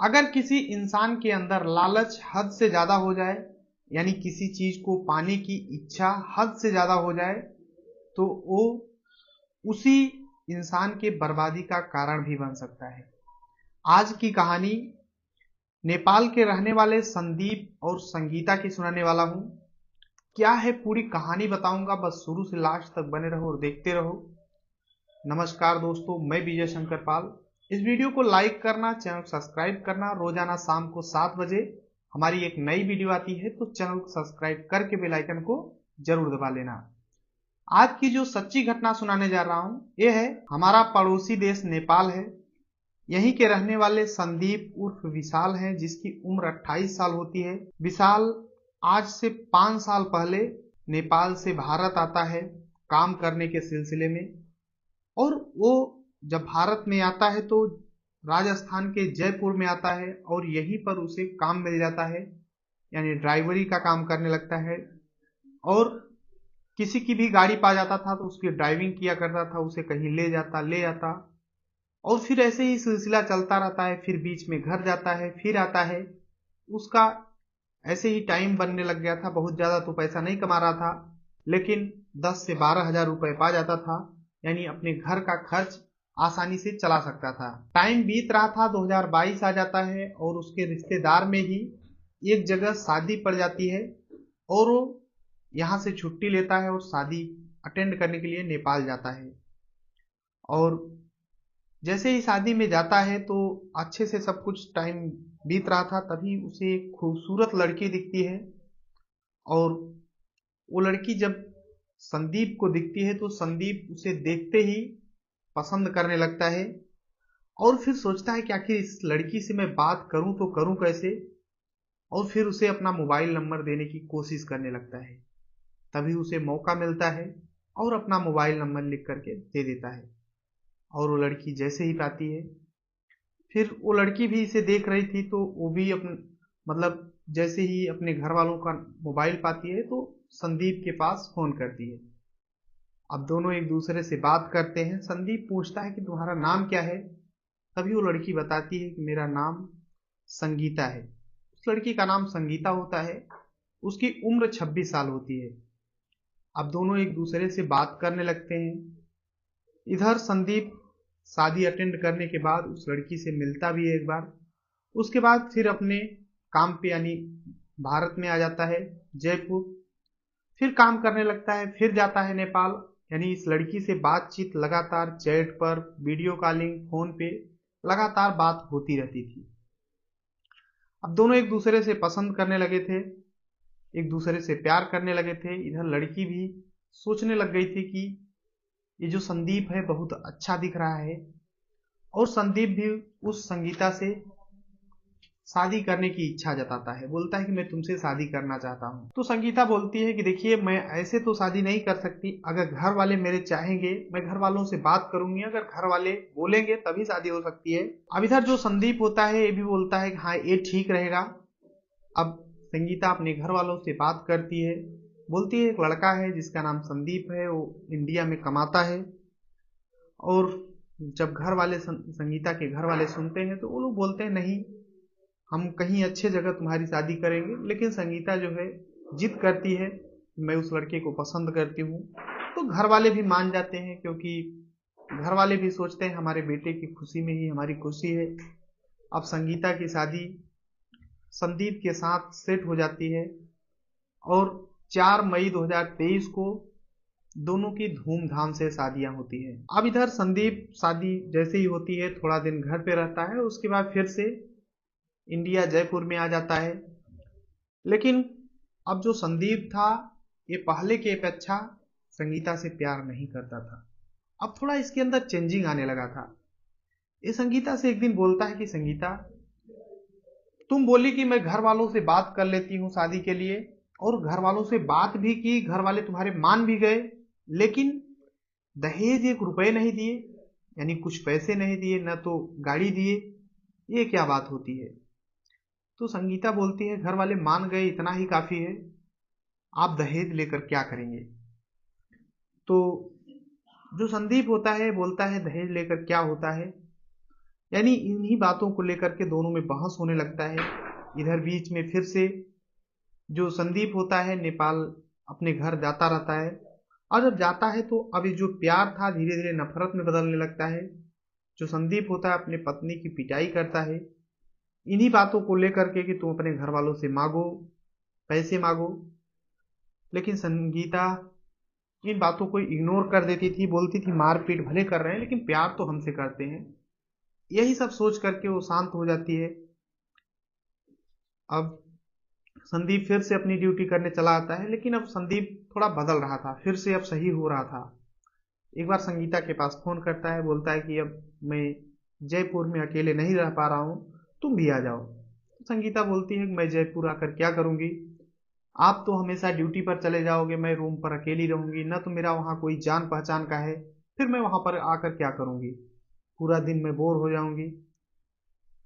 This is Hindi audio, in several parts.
अगर किसी इंसान के अंदर लालच हद से ज्यादा हो जाए, यानी किसी चीज को पाने की इच्छा हद से ज्यादा हो जाए, तो वो उसी इंसान के बर्बादी का कारण भी बन सकता है। आज की कहानी नेपाल के रहने वाले संदीप और संगीता की सुनाने वाला हूं। क्या है पूरी कहानी बताऊंगा, बस शुरू से लास्ट तक बने रहो और देखते रहो। नमस्कार दोस्तों, मैं विजय शंकर पाल। इस वीडियो को लाइक करना, चैनल को सब्सक्राइब करना। रोजाना शाम को 7 बजे हमारी एक नई वीडियो आती है, तो चैनल को सब्सक्राइब करके बेल आइकन को जरूर दबा लेना। आज की जो सच्ची घटना सुनाने जा रहा हूं, यह है हमारा पड़ोसी देश नेपाल है। यहीं के रहने वाले संदीप उर्फ विशाल हैं, जिसकी उम्र 28 साल होती है। विशाल आज से 5 साल पहले नेपाल से भारत आता है काम करने के सिलसिले में। और वो जब भारत में आता है तो राजस्थान के जयपुर में आता है और यहीं पर उसे काम मिल जाता है, यानी ड्राइवरी का काम करने लगता है। और किसी की भी गाड़ी पा जाता था तो उसकी ड्राइविंग किया करता था, उसे कहीं ले जाता और फिर ऐसे ही सिलसिला चलता रहता है। फिर बीच में घर जाता है, फिर आता है। उसका ऐसे ही टाइम बनने लग गया था। बहुत ज्यादा तो पैसा नहीं कमा रहा था, लेकिन 10 से 12 हजार रुपए पा जाता था, यानी अपने घर का खर्च आसानी से चला सकता था। टाइम बीत रहा था, 2022 आ जाता है और उसके रिश्तेदार में ही एक जगह शादी पड़ जाती है और वो यहाँ से छुट्टी लेता है और शादी अटेंड करने के लिए नेपाल जाता है। और जैसे ही शादी में जाता है तो अच्छे से सब कुछ टाइम बीत रहा था, तभी उसे एक खूबसूरत लड़की दिखती है। और वो लड़की जब संदीप को दिखती है तो संदीप उसे देखते ही पसंद करने लगता है और फिर सोचता है कि आखिर इस लड़की से मैं बात करूं तो करूं कैसे। और फिर उसे अपना मोबाइल नंबर देने की कोशिश करने लगता है। तभी उसे मौका मिलता है और अपना मोबाइल नंबर लिख करके दे देता है। और वो लड़की जैसे ही पाती है, फिर वो लड़की भी इसे देख रही थी तो वो भी मतलब जैसे ही अपने घर वालों का मोबाइल पाती है तो संदीप के पास फोन करती है। अब दोनों एक दूसरे से बात करते हैं। संदीप पूछता है कि तुम्हारा नाम क्या है। तभी वो लड़की बताती है कि मेरा नाम संगीता है। उस लड़की का नाम संगीता होता है। उसकी उम्र 26 साल होती है। अब दोनों एक दूसरे से बात करने लगते हैं। इधर संदीप शादी अटेंड करने के बाद उस लड़की से मिलता भी है एक बार। उसके बाद फिर अपने काम पे यानी भारत में आ जाता है, जयपुर। फिर काम करने लगता है, फिर जाता है नेपाल। यानी इस लड़की से बातचीत लगातार चैट पर, वीडियो कॉलिंग, फोन पे लगातार बात होती रहती थी। अब दोनों एक दूसरे से पसंद करने लगे थे, एक दूसरे से प्यार करने लगे थे। इधर लड़की भी सोचने लग गई थी कि ये जो संदीप है बहुत अच्छा दिख रहा है। और संदीप भी उस संगीता से शादी करने की इच्छा जताता है, बोलता है कि मैं तुमसे शादी करना चाहता हूँ। तो संगीता बोलती है कि देखिए, मैं ऐसे तो शादी नहीं कर सकती, अगर घर वाले मेरे चाहेंगे मैं घर वालों से बात करूंगी, अगर घर वाले बोलेंगे तभी शादी हो सकती है। अब इधर जो संदीप होता है ये भी बोलता है कि हाँ ये ठीक रहेगा। अब संगीता अपने घर वालों से बात करती है, बोलती है एक लड़का है जिसका नाम संदीप है, वो इंडिया में कमाता है। और जब घर वाले संगीता के घर वाले सुनते हैं तो वो लोग बोलते हैं नहीं, हम कहीं अच्छे जगह तुम्हारी शादी करेंगे। लेकिन संगीता जो है जिद करती है, मैं उस लड़के को पसंद करती हूँ। तो घर वाले भी मान जाते हैं, क्योंकि घर वाले भी सोचते हैं हमारे बेटे की खुशी में ही हमारी खुशी है। अब संगीता की शादी संदीप के साथ सेट हो जाती है और 4 मई 2023 को दोनों की धूमधाम से शादियां होती है। अब इधर संदीप शादी जैसे ही होती है थोड़ा दिन घर पे रहता है, उसके बाद फिर से इंडिया जयपुर में आ जाता है। लेकिन अब जो संदीप था ये पहले की अपेक्षा संगीता से प्यार नहीं करता था। अब थोड़ा इसके अंदर चेंजिंग आने लगा था। ये संगीता से एक दिन बोलता है कि संगीता, तुम बोली कि मैं घर वालों से बात कर लेती हूँ शादी के लिए, और घर वालों से बात भी की, घर वाले तुम्हारे मान भी गए, लेकिन दहेज 1 रुपए नहीं दिए, यानी कुछ पैसे नहीं दिए, न तो गाड़ी दिए। ये क्या बात होती है। तो संगीता बोलती है घर वाले मान गए, इतना ही काफी है, आप दहेज लेकर क्या करेंगे। तो जो संदीप होता है बोलता है दहेज लेकर क्या होता है, यानी इन्हीं बातों को लेकर के दोनों में बहस होने लगता है। इधर बीच में फिर से जो संदीप होता है नेपाल अपने घर जाता रहता है, और जब जाता है तो अभी जो प्यार था धीरे धीरे नफरत में बदलने लगता है। जो संदीप होता है अपने पत्नी की पिटाई करता है इन्हीं बातों को लेकर के कि तुम अपने घर वालों से मांगो, पैसे मांगो। लेकिन संगीता इन बातों को इग्नोर कर देती थी, बोलती थी मारपीट भले कर रहे हैं लेकिन प्यार तो हमसे करते हैं। यही सब सोच करके वो शांत हो जाती है। अब संदीप फिर से अपनी ड्यूटी करने चला आता है, लेकिन अब संदीप थोड़ा बदल रहा था, फिर से अब सही हो रहा था। एक बार संगीता के पास फोन करता है, बोलता है कि अब मैं जयपुर में अकेले नहीं रह पा रहा हूँ, तुम भी आ जाओ। संगीता बोलती है कि मैं जयपुर आकर क्या करूंगी, आप तो हमेशा ड्यूटी पर चले जाओगे, मैं रूम पर अकेली रहूंगी, न तो मेरा वहाँ कोई जान पहचान का है, फिर मैं वहां पर आकर क्या करूंगी, पूरा दिन मैं बोर हो जाऊंगी।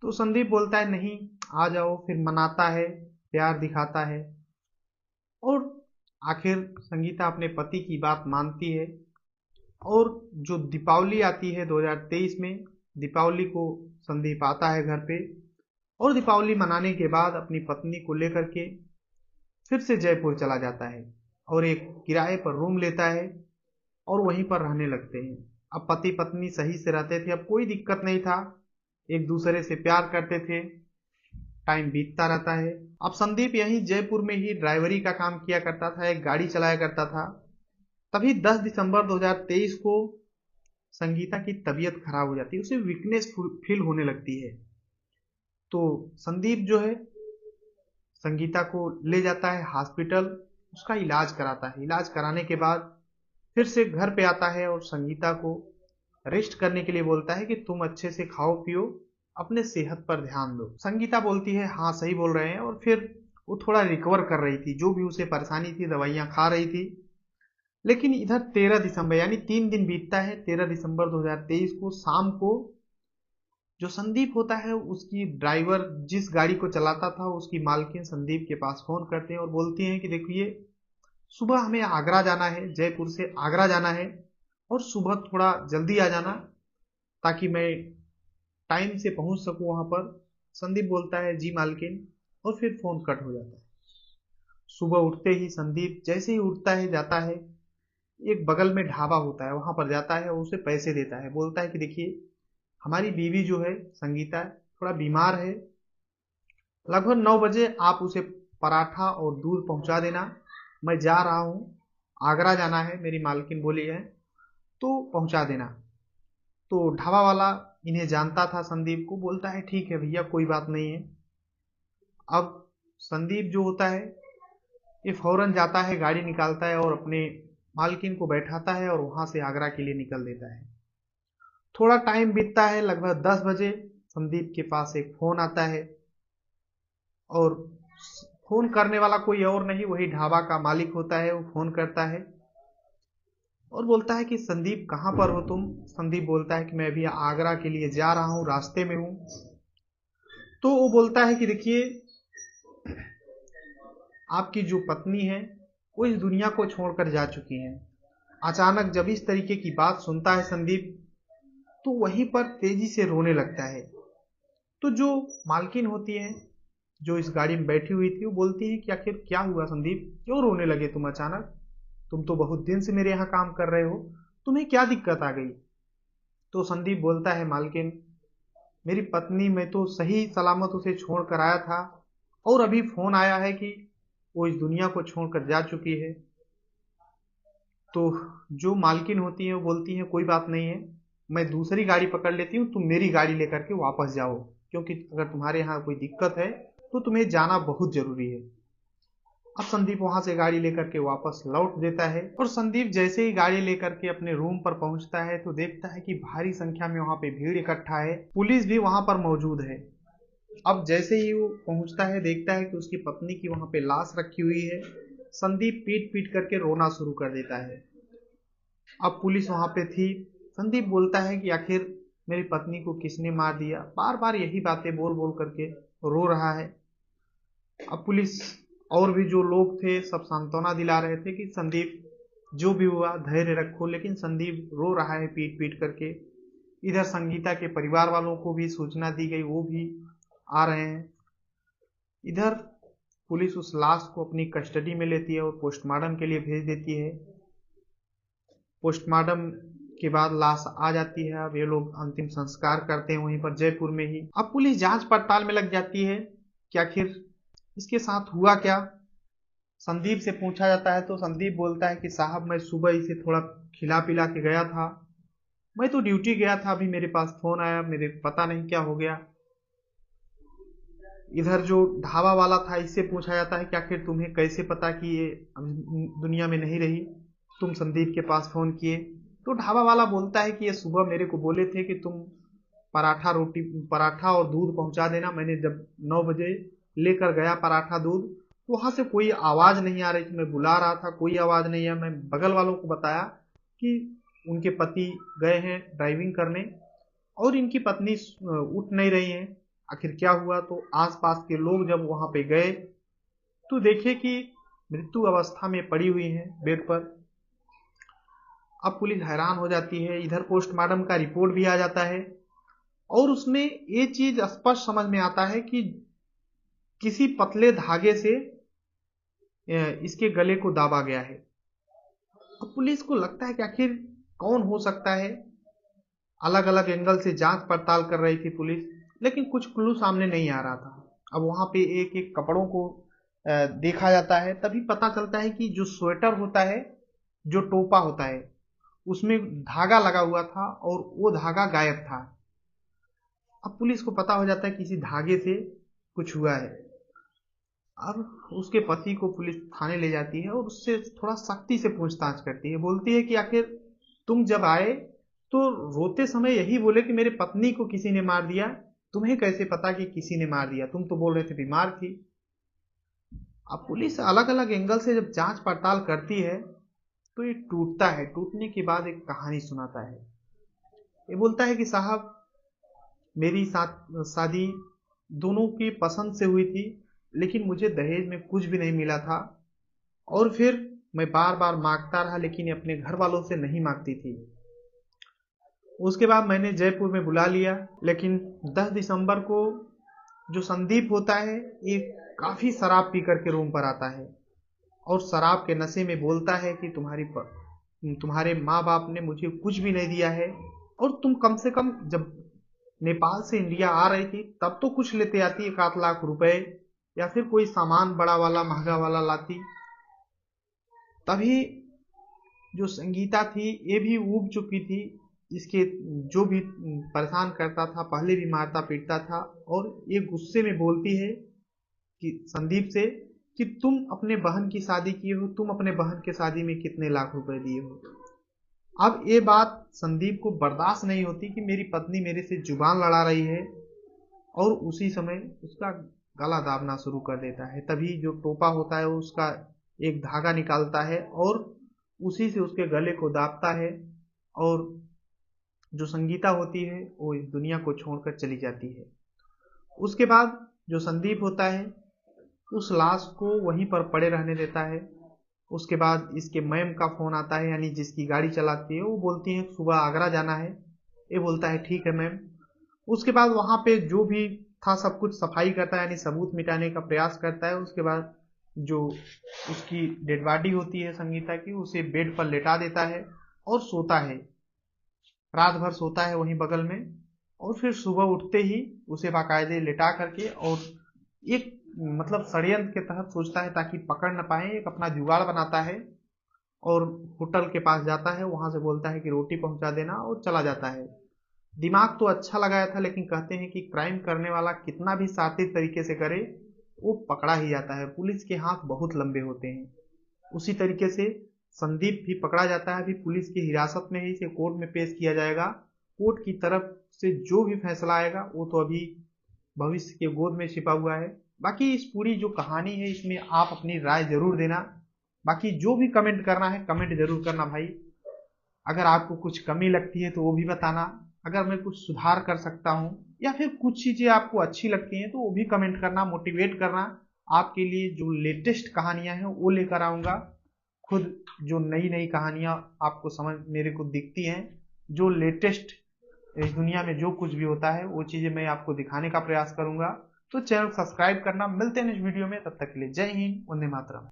तो संदीप बोलता है नहीं, आ जाओ। फिर मनाता है, प्यार दिखाता है, और आखिर संगीता अपने पति की बात मानती है। और जो दीपावली आती है 2023 में, दीपावली को संदीप आता है घर पे, और दीपावली मनाने के बाद अपनी पत्नी को लेकर के फिर से जयपुर चला जाता है और एक किराए पर रूम लेता है और वहीं पर रहने लगते हैं। अब पति पत्नी सही से रहते थे, अब कोई दिक्कत नहीं था, एक दूसरे से प्यार करते थे, टाइम बीतता रहता है। अब संदीप यहीं जयपुर में ही ड्राइवरी का काम किया करता था, एक गाड़ी चलाया करता था। तभी 10 दिसंबर 2023 को संगीता की तबीयत खराब हो जाती है, उसे वीकनेस फील होने लगती है। तो संदीप जो है संगीता को ले जाता है हॉस्पिटल, उसका इलाज कराता है। इलाज कराने के बाद फिर से घर पे आता है और संगीता को रेस्ट करने के लिए बोलता है कि तुम अच्छे से खाओ पियो, अपने सेहत पर ध्यान दो। संगीता बोलती है हाँ सही बोल रहे हैं, और फिर वो थोड़ा रिकवर कर रही थी, जो भी उसे परेशानी थी दवाइयां खा रही थी। लेकिन इधर 13 दिसंबर यानी 3 दिन बीतता है। 13 दिसंबर 2023 को शाम को जो संदीप होता है उसकी ड्राइवर जिस गाड़ी को चलाता था उसकी मालकिन संदीप के पास फोन करते हैं और बोलती हैं कि देखिए सुबह हमें आगरा जाना है, जयपुर से आगरा जाना है, और सुबह थोड़ा जल्दी आ जाना ताकि मैं टाइम से पहुंच सकूं वहां पर। संदीप बोलता है जी मालकिन, और फिर फोन कट हो जाता है। सुबह उठते ही संदीप जैसे ही उठता है जाता है, एक बगल में ढाबा होता है वहां पर जाता है और उसे पैसे देता है, बोलता है कि देखिए हमारी बीवी जो है संगीता थोड़ा बीमार है, लगभग 9 बजे आप उसे पराठा और दूध पहुंचा देना, मैं जा रहा हूँ, आगरा जाना है, मेरी मालकिन बोली है, तो पहुंचा देना। तो ढाबा वाला इन्हें जानता था संदीप को, बोलता है ठीक है भैया कोई बात नहीं है। अब संदीप जो होता है ये फौरन जाता है, गाड़ी निकालता है और अपने मालकिन को बैठाता है और वहां से आगरा के लिए निकल देता है। थोड़ा टाइम बीतता है, लगभग 10 बजे संदीप के पास एक फोन आता है, और फोन करने वाला कोई और नहीं वही ढाबा का मालिक होता है। वो फोन करता है और बोलता है कि संदीप कहाँ पर हो तुम। संदीप बोलता है कि मैं अभी आगरा के लिए जा रहा हूँ, रास्ते में हूँ। तो वो बोलता है कि देखिए आपकी जो पत्नी है वो इस दुनिया को छोड़कर जा चुकी है। अचानक जब इस तरीके की बात सुनता है संदीप, तो वहीं पर तेजी से रोने लगता है। तो जो मालकिन होती है जो इस गाड़ी में बैठी हुई थी वो बोलती है कि आखिर क्या हुआ संदीप, क्यों रोने लगे तुम अचानक, तुम तो बहुत दिन से मेरे यहाँ काम कर रहे हो, तुम्हें क्या दिक्कत आ गई। तो संदीप बोलता है मालकिन मेरी पत्नी, मैं तो सही सलामत उसे छोड़ कर आया था और अभी फोन आया है कि वो इस दुनिया को छोड़कर जा चुकी है। तो जो मालकिन होती है वो बोलती है कोई बात नहीं है, मैं दूसरी गाड़ी पकड़ लेती हूँ, तुम मेरी गाड़ी लेकर के वापस जाओ, क्योंकि अगर तुम्हारे यहाँ कोई दिक्कत है तो तुम्हें जाना बहुत जरूरी है। अब संदीप वहां से गाड़ी लेकर के वापस लौट देता है, और संदीप जैसे ही गाड़ी लेकर के अपने रूम पर पहुंचता है तो देखता है कि भारी संख्या में वहां पे भीड़ इकट्ठा है, पुलिस भी वहां पर मौजूद है। अब जैसे ही वो पहुंचता है देखता है कि उसकी पत्नी की वहां पे लाश रखी हुई है। संदीप पीट पीट करके रोना शुरू कर देता है। अब पुलिस वहां पे थी। संदीप बोलता है कि आखिर मेरी पत्नी को किसने मार दिया, बार बार यही बातें बोल बोल करके रो रहा है। अब पुलिस और भी जो लोग थे सब सांत्वना दिला रहे थे कि संदीप जो भी हुआ धैर्य रखो, लेकिन संदीप रो रहा है पीट पीट करके। इधर संगीता के परिवार वालों को भी सूचना दी गई, वो भी आ रहे हैं। इधर पुलिस उस लाश को अपनी कस्टडी में लेती है और पोस्टमार्टम के लिए भेज देती है। पोस्टमार्टम के बाद लाश आ जाती है। अब ये लोग अंतिम संस्कार करते हैं वहीं पर जयपुर में ही। अब पुलिस जांच पड़ताल में लग जाती है कि आखिर इसके साथ हुआ क्या। संदीप से पूछा जाता है तो संदीप बोलता है कि साहब मैं सुबह इसे थोड़ा खिला पिला के गया था, मैं तो ड्यूटी गया था, अभी मेरे पास फोन आया, मेरे पता नहीं क्या हो गया। इधर जो ढाबा वाला था इससे पूछा जाता है कि आखिर तुम्हें कैसे पता कि ये दुनिया में नहीं रही, तुम संदीप के पास फोन किए। तो ढाबा वाला बोलता है कि ये सुबह मेरे को बोले थे कि तुम पराठा और दूध पहुंचा देना। मैंने जब 9 बजे लेकर गया पराठा दूध, तो वहां से कोई आवाज नहीं आ रही थी, मैं बुला रहा था, कोई आवाज नहीं है। मैं बगल वालों को बताया कि उनके पति गए हैं ड्राइविंग करने और इनकी पत्नी उठ नहीं रही है, आखिर क्या हुआ। तो आसपास के लोग जब वहां पे गए तो देखे कि मृत्यु अवस्था में पड़ी हुई है बेड पर। अब पुलिस हैरान हो जाती है। इधर पोस्टमार्टम का रिपोर्ट भी आ जाता है और उसमें ये चीज स्पष्ट समझ में आता है कि किसी पतले धागे से इसके गले को दाबा गया है। अब पुलिस को लगता है कि आखिर कौन हो सकता है। अलग अलग एंगल से जांच पड़ताल कर रही थी पुलिस, लेकिन कुछ क्लू सामने नहीं आ रहा था। अब वहां पे एक एक कपड़ों को देखा जाता है, तभी पता चलता है कि जो स्वेटर होता है, जो टोपा होता है, उसमें धागा लगा हुआ था और वो धागा गायब था। अब पुलिस को पता हो जाता है कि किसी धागे से कुछ हुआ है। अब उसके पति को पुलिस थाने ले जाती है और उससे थोड़ा सख्ती से पूछताछ करती है। बोलती है कि आखिर तुम जब आए तो रोते समय यही बोले कि मेरे पत्नी को किसी ने मार दिया, तुम्हें कैसे पता कि किसी ने मार दिया, तुम तो बोल रहे थे बीमार थी। अब पुलिस अलग अलग एंगल से जब जांच पड़ताल करती है तो ये टूटता है। टूटने के बाद एक कहानी सुनाता है। ये बोलता है कि साहब मेरी शादी दोनों की पसंद से हुई थी, लेकिन मुझे दहेज में कुछ भी नहीं मिला था और फिर मैं बार बार मांगता रहा, लेकिन अपने घर वालों से नहीं मांगती थी। उसके बाद मैंने जयपुर में बुला लिया, लेकिन 10 दिसंबर को जो संदीप होता है ये काफी शराब पी करके रूम पर आता है और शराब के नशे में बोलता है कि तुम्हारे माँ बाप ने मुझे कुछ भी नहीं दिया है और तुम कम से कम जब नेपाल से इंडिया आ रही थी तब तो कुछ लेते आती, 1 लाख रुपए या फिर कोई सामान बड़ा वाला महंगा वाला लाती। तभी जो संगीता थी ये भी ऊब चुकी थी। इसके जो भी परेशान करता था पहले भी मारता पीटता था और ये गुस्से में बोलती है कि संदीप से कि तुम अपने बहन की शादी किए हो, तुम अपने बहन के शादी में कितने लाख रुपए दिए हो। अब ये बात संदीप को बर्दाश्त नहीं होती कि मेरी पत्नी मेरे से जुबान लड़ा रही है और उसी समय उसका गला दाबना शुरू कर देता है। तभी जो टोपा होता है उसका एक धागा निकालता है और उसी से उसके गले को दाबता है और जो संगीता होती है वो इस दुनिया को छोड़कर चली जाती है। उसके बाद जो संदीप होता है उस लाश को वहीं पर पड़े रहने देता है। उसके बाद इसके मैम का फोन आता है, यानी जिसकी गाड़ी चलाती है, वो बोलती है सुबह आगरा जाना है। ये बोलता है ठीक है मैम। उसके बाद वहां पे जो भी था सब कुछ सफाई करता है, यानी सबूत मिटाने का प्रयास करता है। उसके बाद जो उसकी डेड बॉडी होती है संगीता की, उसे बेड पर लेटा देता है और सोता है। रात भर सोता है वहीं बगल में और फिर सुबह उठते ही उसे बाकायदे लेटा करके और एक मतलब षड्यंत्र के तहत सोचता है ताकि पकड़ न पाए, एक अपना जुगाड़ बनाता है और होटल के पास जाता है। वहां से बोलता है कि रोटी पहुंचा देना और चला जाता है। दिमाग तो अच्छा लगाया था, लेकिन कहते हैं कि क्राइम करने वाला कितना भी शातिर तरीके से करे वो पकड़ा ही जाता है। पुलिस के हाथ बहुत लंबे होते हैं। उसी तरीके से संदीप भी पकड़ा जाता है। अभी पुलिस की हिरासत में ही इसे कोर्ट में पेश किया जाएगा। कोर्ट की तरफ से जो भी फैसला आएगा वो तो अभी भविष्य के गोद में छिपा हुआ है। बाकी इस पूरी जो कहानी है इसमें आप अपनी राय जरूर देना। बाकी जो भी कमेंट करना है कमेंट जरूर करना भाई। अगर आपको कुछ कमी लगती है तो वो भी बताना, अगर मैं कुछ सुधार कर सकता हूँ या फिर कुछ चीजें आपको अच्छी लगती हैं तो वो भी कमेंट करना, मोटिवेट करना। आपके लिए जो लेटेस्ट कहानियां हैं वो लेकर आऊंगा। खुद जो नई नई कहानियां आपको समझ मेरे को दिखती हैं, जो लेटेस्ट इस दुनिया में जो कुछ भी होता है वो चीजें मैं आपको दिखाने का प्रयास करूंगा। तो चैनल सब्सक्राइब करना। मिलते हैं नेक्स्ट वीडियो में, तब तक के लिए जय हिंद, वंदे मातरम।